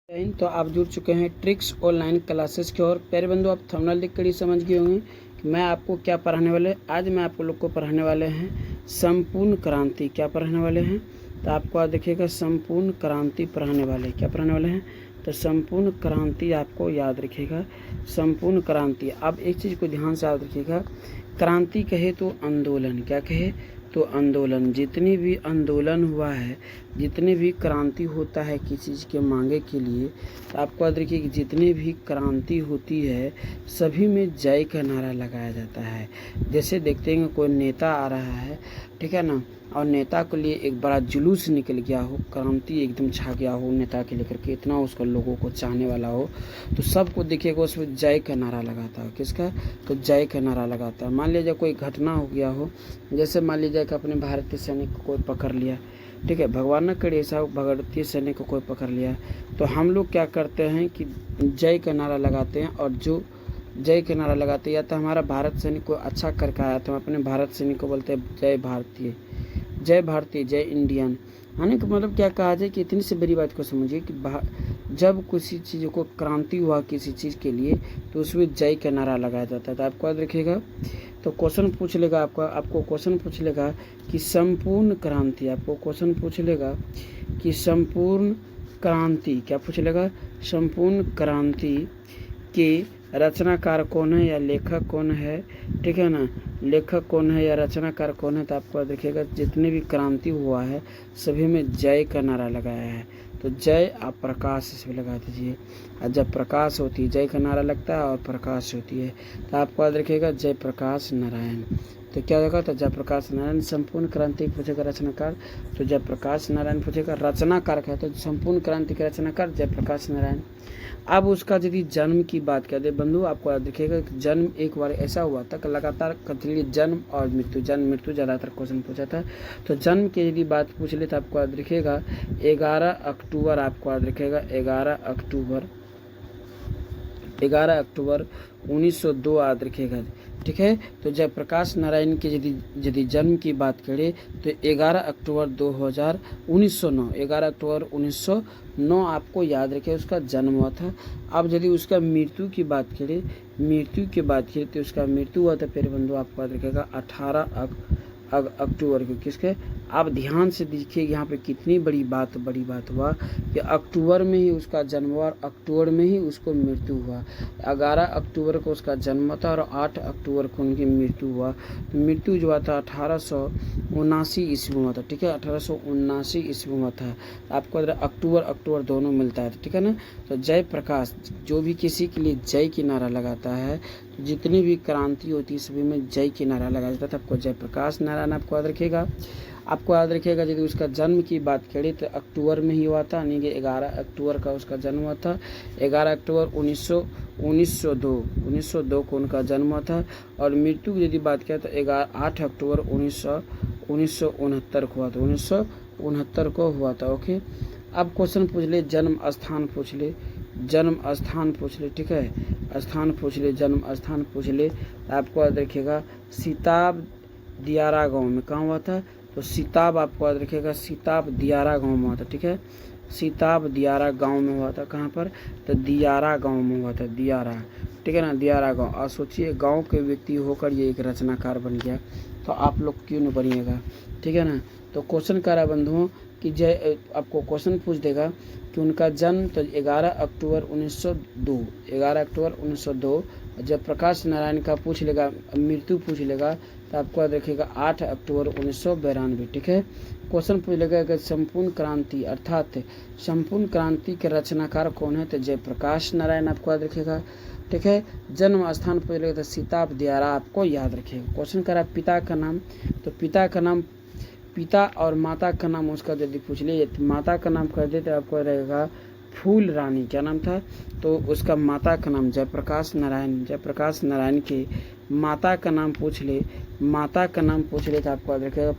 तो आप जुड़ चुके हैं ट्रिक्स ऑनलाइन क्लासेस की ओर। प्यारे बंधु, आप थंबनेल देख कर ही समझ गए होंगे कि मैं आपको क्या पढ़ाने वाले। आज मैं आप लोग को पढ़ाने वाले हैं संपूर्ण क्रांति। क्या पढ़ाने वाले हैं? तो आपको आज देखिएगा संपूर्ण क्रांति पढ़ाने वाले। क्या पढ़ाने वाले हैं? तो संपूर्ण क्रांति आपको याद रखिएगा। संपूर्ण क्रांति। अब एक चीज़ को ध्यान से याद रखिएगा, क्रांति कहे तो आंदोलन। क्या कहे तो आंदोलन। जितनी भी आंदोलन हुआ है, जितनी भी क्रांति होता है किसी चीज़ के मांगे के लिए, तो आपको याद रखिए कि जितनी भी क्रांति होती है सभी में जय का नारा लगाया जाता है। जैसे देखते हैं कोई नेता आ रहा है, ठीक है ना, और नेता के लिए एक बड़ा जुलूस निकल गया हो, क्रांति एकदम छा गया हो नेता के लेकर के, इतना उसका लोगों को चाहने वाला हो, तो सबको देखिएगा उसमें जय का नारा लगाता है। किसका? तो जय का नारा लगाता है। मान लीजिए कोई घटना हो गया हो, जैसे मान लीजिए कि अपने भारतीय सैनिक को कोई पकड़ लिया, ठीक है, भगवान न करे ऐसा, भारतीय सैनिक को कोई पकड़ लिया, तो हम लोग क्या करते हैं कि जय का नारा लगाते हैं। और जो जय का नारा लगाते हैं, या तो हमारा भारत सैनिक को अच्छा करके आया तो हम अपने भारत सैनिक को बोलते हैं जय भारतीय, जय भारतीय, जय इंडियन। आने का मतलब क्या कहा जाए कि इतनी सी बड़ी बात को समझिए कि जब किसी चीज़ को क्रांति हुआ किसी चीज़ के लिए, तो उसमें जय का नारा लगाया जाता है। तो आपको याद रखिएगा। तो क्वेश्चन पूछ लेगा आपको क्वेश्चन पूछ लेगा कि संपूर्ण क्रांति, आपको क्वेश्चन पूछ लेगा कि संपूर्ण क्रांति, क्या पूछ लेगा? संपूर्ण क्रांति के रचनाकार कौन है या लेखक कौन है, ठीक है ना, लेखक कौन है या रचनाकार कौन है। तो आपको देखिएगा जितने भी क्रांति हुआ है सभी में जय का नारा लगाया है। तो जय आप प्रकाश इसमें लगा दीजिए। और जब प्रकाश होती है जय का नारा लगता है, और प्रकाश होती है तो आपको याद रखिएगा जय प्रकाश नारायण। तो क्या होगा? तो जयप्रकाश नारायण। संपूर्ण क्रांति पूछेगा रचनाकार, तो जयप्रकाश नारायण पूछेगा। रचनाकार का है तो संपूर्ण क्रांति के रचनाकार जयप्रकाश नारायण। अब उसका यदि जन्म की बात करें बंधु, आपको याद रखिएगा कि जन्म एक बार ऐसा हुआ था कि लगातार कथली जन्म और मृत्यु, जन्म मृत्यु ज़्यादातर क्वेश्चन पूछा था। तो जन्म की यदि बात पूछ ले तो आपको याद रखिएगा 11 अक्टूबर, आपको याद रखिएगा 11 अक्टूबर 1902 याद रखिएगा, ठीक है। तो जयप्रकाश नारायण के यदि जन्म की बात करें तो 11 अक्टूबर 1909, 11 अक्टूबर 1909 आपको याद रखें उसका जन्म हुआ था। अब यदि उसका मृत्यु की बात करें तो उसका मृत्यु हुआ था फिर बंधु, आपको याद रखेगा 18 अक्टूबर को। किसके? आप ध्यान से देखिए यहाँ पे कितनी बड़ी बात हुआ कि अक्टूबर में ही उसका जन्म हुआ और अक्टूबर में ही उसको मृत्यु हुआ। 11 अक्टूबर को उसका जन्म था और 8 अक्टूबर को उनकी मृत्यु हुआ। तो मृत्यु जो हुआ था 1879 ईस्वी में हुआ था, ठीक है, 1879 ईस्वी में था। आपको अक्टूबर दोनों मिलता है, ठीक है ना। तो जय प्रकाश, जो भी किसी के लिए जय की नारा लगाता है, जितनी भी क्रांति होती है सभी में जय की नारा लगाया जाता था। आपको जयप्रकाश नारायण आपको याद रखिएगा। आपको याद रखिएगा यदि उसका जन्म की बात करें तो अक्टूबर में ही हुआ था, यानी कि 11 अक्टूबर का उसका जन्म हुआ था। 11 अक्टूबर 1902 को उनका जन्म हुआ था। और मृत्यु की यदि बात करें तो 8 अक्टूबर 1969 को हुआ था, 1969 को हुआ था। ओके, अब क्वेश्चन पूछ ले, जन्म स्थान पूछ ले, ठीक है, स्थान पूछ ले, जन्म स्थान पूछ ले। आपको याद रखिएगा सीताब दियारा गांव में कहाँ हुआ था? तो सीताब, आपको याद रखिएगा सीताब दियारा गांव में हुआ था, ठीक है, सीताब दियारा गांव में हुआ था। कहाँ पर? तो दियारा गांव में हुआ था, दियारा, ठीक है ना, दियारा गांव। और सोचिए गांव के व्यक्ति होकर ये एक रचनाकार बन गया, तो आप लोग क्यों नहीं बनिएगा, ठीक है ना। तो क्वेश्चन करा बंधुओं कि जय, आपको क्वेश्चन पूछ देगा कि उनका जन्म तो 11 अक्टूबर 1902। जब प्रकाश नारायण का पूछ लेगा, मृत्यु पूछ लेगा, तो आपको याद रखिएगा 8 अक्टूबर 1992, ठीक है। क्वेश्चन पूछ लेगा कि संपूर्ण क्रांति अर्थात संपूर्ण क्रांति के रचनाकार कौन है? तो जयप्रकाश नारायण, आपको याद रखिएगा, ठीक है। जन्म स्थान पूछ लेगा तो सीताब दियारा, आपको याद रखिएगा। क्वेश्चन करा पिता का नाम, तो पिता का नाम, पिता और माता का नाम उसका यदि पूछ ले, माता का नाम कर दे तो आपको रहेगा फूल रानी। क्या नाम था? तो उसका माता का नाम जयप्रकाश नारायण के माता का नाम पूछ ले, तो आपको याद रखेगा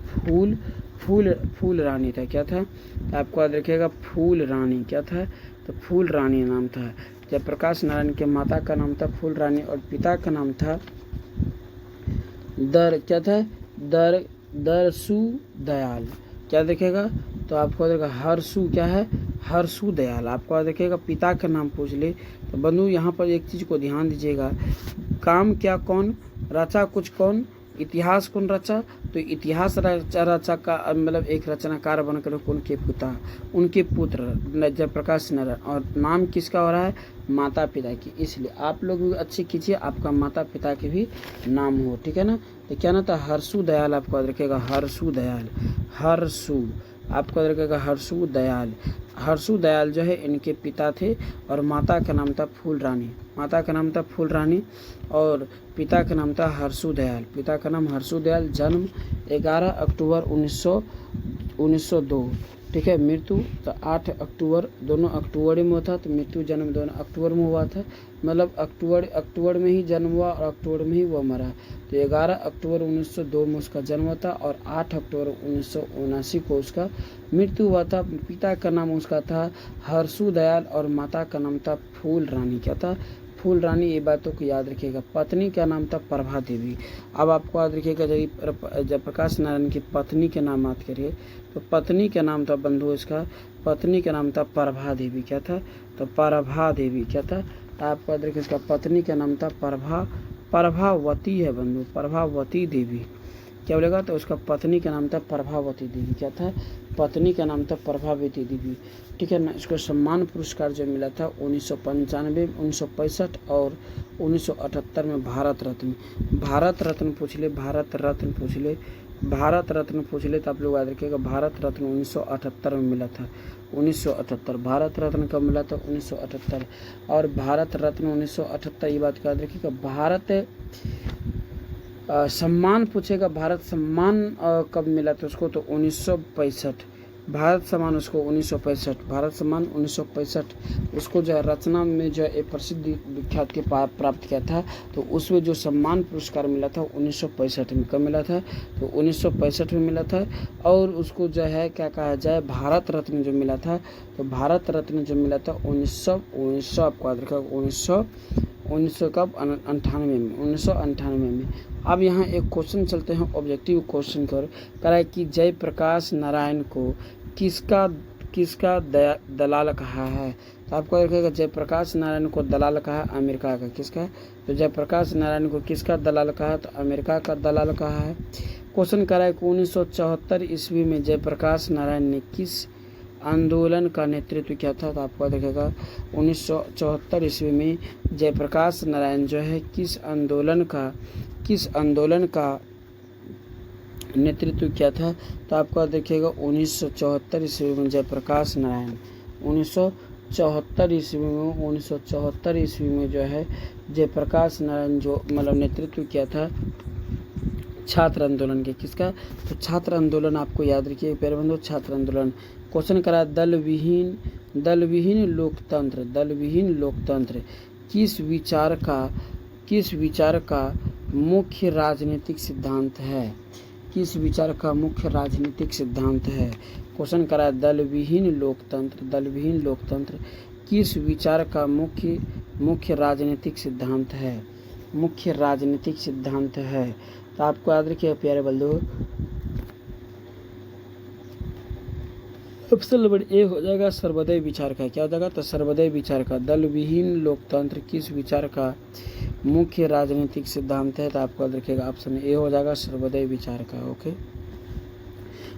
फूल रानी था। क्या था? तो आपको याद रखेगा फूल रानी। क्या था? तो फूल रानी नाम था। जयप्रकाश नारायण के माता का नाम था फूल रानी और पिता का नाम था दरसू दयाल। क्या देखेगा? तो आपको देखेगा हरसू क्या है? हर्षु दयाल। आपको देखिएगा पिता का नाम पूछ ले तो बंधु यहाँ पर एक चीज़ को ध्यान दीजिएगा, काम क्या कौन, रचा कुछ कौन, इतिहास कौन रचा, तो इतिहास रचा का मतलब एक रचनाकार बनकर उनके पिता, उनके पुत्र जयप्रकाश नारायण, और नाम किसका हो रहा है, माता पिता की। इसलिए आप लोग भी अच्छे कीजिए, आपका माता पिता के भी नाम हो, ठीक है ना। तो क्या ना था, हर्षु दयाल आपको याद रखेगा, हर्षु दयाल, हर्षु आपको याद रखेगा, हर्षु दयाल। हर्षु दयाल जो है इनके पिता थे और माता का नाम था फूल रानी, माता का नाम था फूल रानी और पिता का नाम था हर्षु दयाल। पिता का नाम हर्षु दयाल, जन्म 11 अक्टूबर 1902, ठीक है। मृत्यु तो 8 अक्टूबर, दोनों अक्टूबर में हुआ था, तो मृत्यु जन्म दोनों अक्टूबर में हुआ था, मतलब अक्टूबर में ही जन्म हुआ और अक्टूबर में ही वो मरा। तो 11 अक्टूबर 1902 में उसका जन्म हुआ था और 8 अक्टूबर 1979 को उसका मृत्यु हुआ था। पिता का नाम उसका था हर्षु दयाल और माता का नाम था फूल रानी। क्या था, फूल रानी। ये बातों को याद रखिएगा। पत्नी का नाम था प्रभा देवी। अब आपको याद रखिएगा जयप्रकाश नारायण की पत्नी के नाम याद करिए, तो पत्नी का नाम था बंधु इसका, पत्नी का नाम था प्रभा देवी। क्या था, तो प्रभा देवी। क्या था, आपको याद रखिए इसका पत्नी का नाम था प्रभावती है बंधु, प्रभावती देवी। क्या बोलेगा, तो उसका पत्नी का नाम था प्रभावती देवी। क्या था, पत्नी का नाम था प्रभावती देवी, ठीक है ना। इसको सम्मान पुरस्कार जो मिला था 1995, 1965 और 1978 में भारत रत्न। भारत रत्न पूछ ले, भारत रत्न पूछ ले, भारत रत्न पूछ ले तो आप लोग याद रखिएगा, भारत रत्न 1978 में मिला था, 1978। भारत रत्न कब मिला था, 1978। और भारत रत्न 1978, ये बात याद रखिएगा। भारत सम्मान पूछेगा, भारत सम्मान कब मिला था उसको, तो 1965। भारत सम्मान उसको 1965, भारत सम्मान 1965 उसको जो है रचना में जो है प्रसिद्ध विख्यात के प्राप्त किया था। तो उसमें जो सम्मान पुरस्कार मिला था 1965 में। कब मिला था, तो 1965 में मिला था। और उसको जो है क्या कहा जाए, भारत रत्न जो मिला था, तो भारत रत्न जो मिला था 1900 आपको याद रखा, 1900 कब, 1998 में। अब यहाँ एक क्वेश्चन चलते हैं ऑब्जेक्टिव क्वेश्चन कर कह रहा है कि जयप्रकाश नारायण को किसका दलाल कहा है। तो आपको रखेगा जयप्रकाश नारायण को दलाल कहा अमेरिका का, किसका, तो जयप्रकाश नारायण को किसका दलाल कहा, तो अमेरिका का दलाल कहा है। क्वेश्चन कह रहा है कि 1974 ईस्वी में जयप्रकाश नारायण ने किस आंदोलन का नेतृत्व किया था। तो आपको देखेगा 1974 ईस्वी में जयप्रकाश नारायण जो है किस आंदोलन का नेतृत्व किया था। तो आपको देखिएगा 1974 ईस्वी में जयप्रकाश नारायण 1974 ईस्वी में जो है जयप्रकाश नारायण जो मतलब नेतृत्व किया था छात्र आंदोलन के, किसका, तो छात्र आंदोलन। आपको याद रखिए प्यारे बंधु, छात्र आंदोलन। क्वेश्चन करा दल विहीन लोकतंत्र किस विचार का मुख्य राजनीतिक सिद्धांत है, किस विचार का मुख्य राजनीतिक सिद्धांत है। क्वेश्चन करा दल विहीन लोकतंत्र किस विचार का मुख्य राजनीतिक सिद्धांत है, मुख्य राजनीतिक सिद्धांत है। तो आपको याद रखिए प्यारे बंधु, ऑप्शन नंबर ए हो जाएगा सर्वोदय विचार का। क्या हो जाएगा, तो सर्वोदय विचार का। दल विहीन लोकतंत्र किस विचार का मुख्य राजनीतिक सिद्धांत है। तो आपको याद रखिएगा ऑप्शन ए हो जाएगा सर्वोदय विचार का। ओके।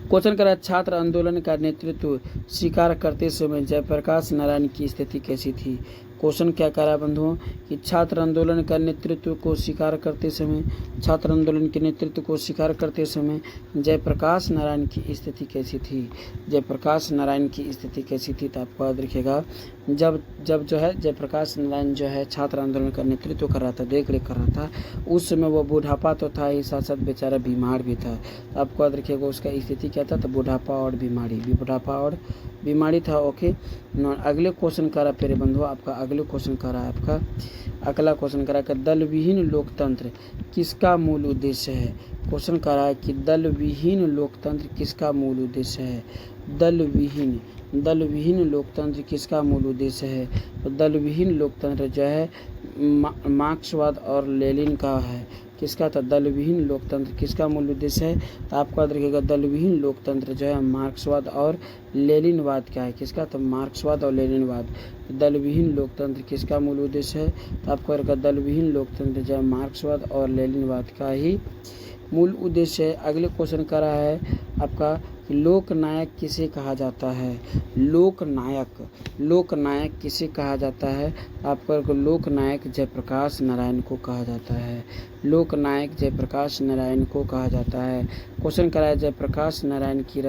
क्वेश्चन करा छात्र आंदोलन का नेतृत्व स्वीकार करते समय जयप्रकाश नारायण की स्थिति कैसी थी। क्वेश्चन क्या करा बंधुओं कि छात्र आंदोलन का नेतृत्व को स्वीकार करते समय, छात्र आंदोलन के नेतृत्व को स्वीकार करते समय जयप्रकाश नारायण की स्थिति कैसी थी, जयप्रकाश नारायण की स्थिति कैसी थी। तो आपको याद रखिएगा जब जो है जयप्रकाश नारायण जो है छात्र आंदोलन का नेतृत्व कर रहा था, देख रेख कर रहा था, उस समय वो बुढ़ापा तो था ही, साथ साथ बेचारा बीमार भी था। तो आपको याद रखिएगा उसका स्थिति क्या था, तो बुढ़ापा और बीमारी था। ओके। अगले क्वेश्चन करा प्यारे बंधु, आपका अगले क्वेश्चन करा आपका अगला क्वेश्चन करा कि दल विहीन लोकतंत्र किसका मूल उद्देश्य है। क्वेश्चन करा है कि दल विहीन लोकतंत्र किसका मूल उद्देश्य है। दल विहीन लोकतंत्र किसका मूल उद्देश्य है। तो दल विहीन लोकतंत्र जो है मार्क्सवाद और लेनिन का है। किसका था, दल विहीन लोकतंत्र किसका मूल उद्देश्य है, तो आपको याद रखिएगा दल विहीन लोकतंत्र जो है मार्क्सवाद और लेनिनवाद क्या है, किसका, तो मार्क्सवाद और लेनिनवाद। दल विहीन लोकतंत्र किसका मूल उद्देश्य है, तो आपको याद रखिएगा दल विहीन लोकतंत्र जो है मार्क्सवाद और लेनिनवाद का ही मूल उद्देश्य है। अगले क्वेश्चन का रहा है आपका कि लोकनायक किसे कहा जाता है, लोकनायक किसे कहा जाता है, आपको लोकनायक जयप्रकाश नारायण को कहा जाता है, लोकनायक जयप्रकाश नारायण को कहा जाता है। क्वेश्चन करा है जयप्रकाश नारायण की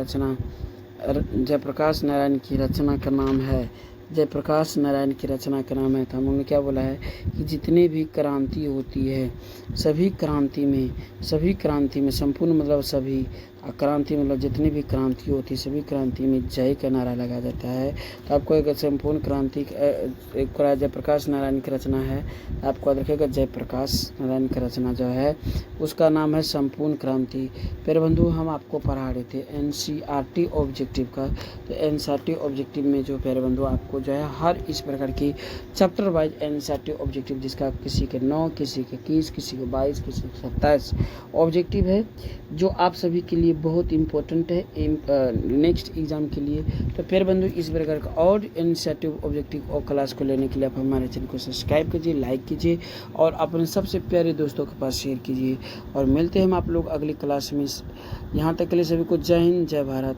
रचना का नाम है, जयप्रकाश नारायण की रचना का नाम है। तो हमने क्या बोला है कि जितने भी क्रांति होती है सभी क्रांति में संपूर्ण मतलब सभी, क्रांति मतलब जितनी भी क्रांति होती है सभी क्रांति में जय का नारा लगा जाता है। तो आपको एक संपूर्ण क्रांति एक जयप्रकाश नारायण की रचना है, आपको याद रखिएगा जयप्रकाश नारायण की रचना जो है उसका नाम है संपूर्ण क्रांति। फिर बंधु हम आपको पढ़ा रहे थे NCERT ऑब्जेक्टिव का, तो NCERT ऑब्जेक्टिव में जो प्यारे बंधु आपको जो है हर इस प्रकार की चैप्टर वाइज NCERT ऑब्जेक्टिव जिसका किसी के 9, किसी के 21, किसी के 22, किसी के 27 ऑब्जेक्टिव है जो आप सभी के लिए बहुत इंपॉर्टेंट है नेक्स्ट एग्जाम के लिए। तो फिर बंधु इस प्रकार का और NCERT ऑब्जेक्टिव और क्लास को लेने के लिए आप हमारे चैनल को सब्सक्राइब कीजिए, लाइक कीजिए और अपने सबसे प्यारे दोस्तों के पास शेयर कीजिए। और मिलते हैं हम आप लोग अगली क्लास में। यहाँ तक के लिए सभी को जय हिंद, जय भारत।